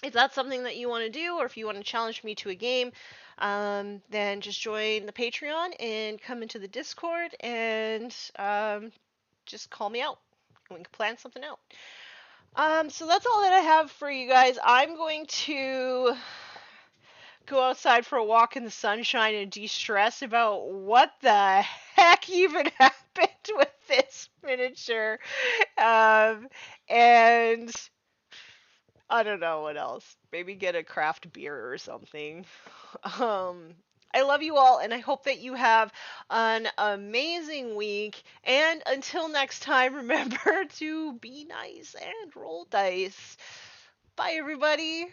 Speaker 1: if that's something that you want to do, or if you want to challenge me to a game, then just join the Patreon and come into the Discord and just call me out. And we can plan something out. So that's all that I have for you guys. I'm going to go outside for a walk in the sunshine and de-stress about what the heck even happened with this miniature. And I don't know what else. Maybe get a craft beer or something. Um, I love you all, and I hope that you have an amazing week. And until next time, remember to be nice and roll dice. Bye, everybody.